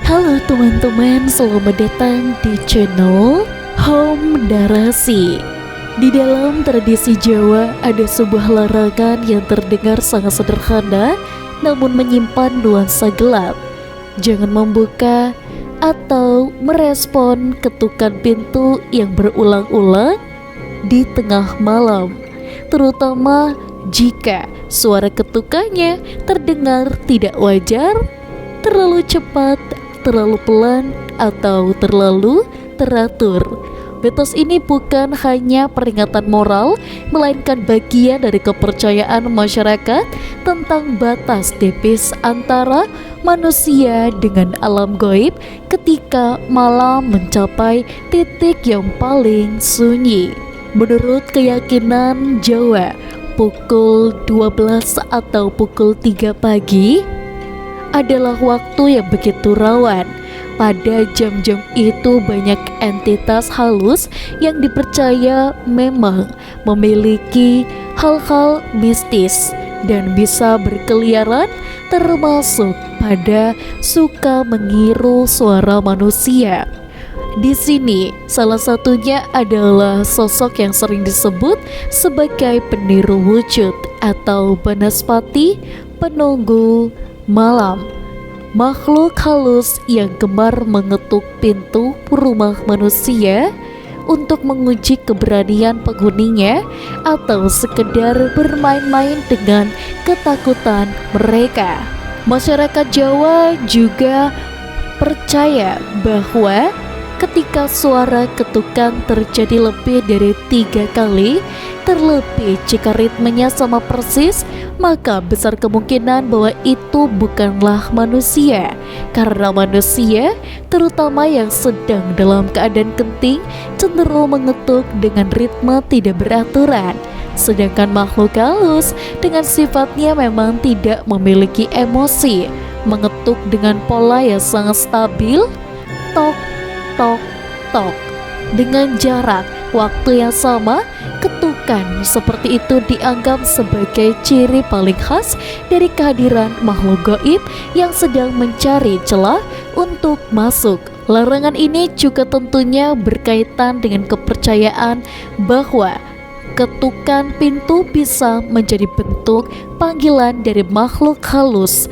Halo teman-teman, selamat datang di channel Home Narasi. Di dalam tradisi Jawa ada sebuah larangan yang terdengar sangat sederhana namun menyimpan nuansa gelap. Jangan membuka atau merespon ketukan pintu yang berulang-ulang di tengah malam, terutama jika suara ketukannya terdengar tidak wajar, terlalu cepat, terlalu pelan, atau terlalu teratur. Mitos ini bukan hanya peringatan moral, melainkan bagian dari kepercayaan masyarakat tentang batas tipis antara manusia dengan alam gaib ketika malam mencapai titik yang paling sunyi. Menurut keyakinan Jawa, pukul 12 atau pukul 3 pagi adalah waktu yang begitu rawan. Pada jam-jam itu banyak entitas halus yang dipercaya memang memiliki hal-hal mistis dan bisa berkeliaran, termasuk pada suka meniru suara manusia. Di sini salah satunya adalah sosok yang sering disebut sebagai peniru wujud atau banaspati, penunggu malam. Makhluk halus yang gemar mengetuk pintu rumah manusia untuk menguji keberanian penghuninya atau sekedar bermain-main dengan ketakutan mereka. Masyarakat Jawa juga percaya bahwa ketika suara ketukan terjadi lebih dari 3 kali, terlebih jika ritmenya sama persis, maka besar kemungkinan bahwa itu bukanlah manusia. Karena manusia, terutama yang sedang dalam keadaan genting, cenderung mengetuk dengan ritme tidak beraturan. Sedangkan makhluk halus dengan sifatnya memang tidak memiliki emosi, mengetuk dengan pola yang sangat stabil, tok, tok, tok, dengan jarak waktu yang sama. Ketukan seperti itu dianggap sebagai ciri paling khas dari kehadiran makhluk gaib yang sedang mencari celah untuk masuk. Larangan ini juga tentunya berkaitan dengan kepercayaan bahwa ketukan pintu bisa menjadi bentuk panggilan dari makhluk halus,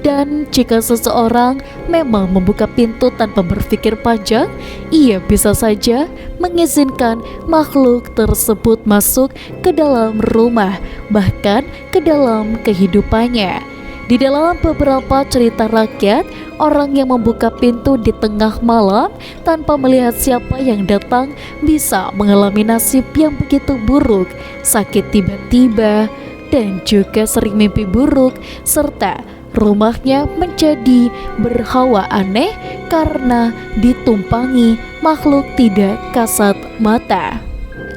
dan jika seseorang memang membuka pintu tanpa berpikir panjang, ia bisa saja mengizinkan makhluk tersebut masuk ke dalam rumah, bahkan ke dalam kehidupannya. Di dalam beberapa cerita rakyat, orang yang membuka pintu di tengah malam tanpa melihat siapa yang datang bisa mengalami nasib yang begitu buruk, sakit tiba-tiba, dan juga sering mimpi buruk, serta rumahnya menjadi berhawa aneh karena ditumpangi makhluk tidak kasat mata.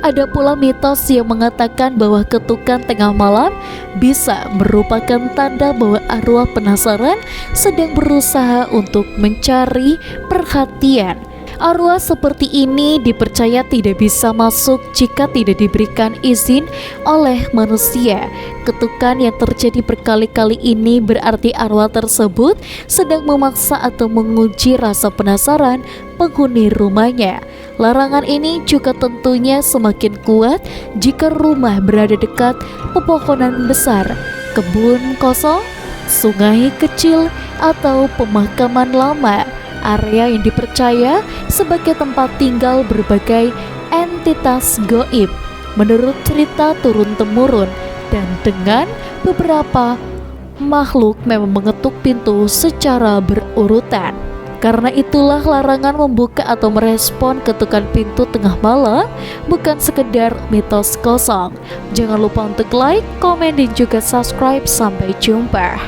Ada pula mitos yang mengatakan bahwa ketukan tengah malam bisa merupakan tanda bahwa arwah penasaran sedang berusaha untuk mencari perhatian. Arwah seperti ini dipercaya tidak bisa masuk jika tidak diberikan izin oleh manusia. Ketukan yang terjadi berkali-kali ini berarti arwah tersebut sedang memaksa atau menguji rasa penasaran penghuni rumahnya. Larangan ini juga tentunya semakin kuat jika rumah berada dekat pepohonan besar, kebun kosong, sungai kecil, atau pemakaman lama, area yang dipercaya sebagai tempat tinggal berbagai entitas gaib menurut cerita turun-temurun, dan dengan beberapa makhluk memang mengetuk pintu secara berurutan. Karena itulah larangan membuka atau merespon ketukan pintu tengah malam bukan sekedar mitos kosong. Jangan lupa untuk like, komen, dan juga subscribe. Sampai jumpa.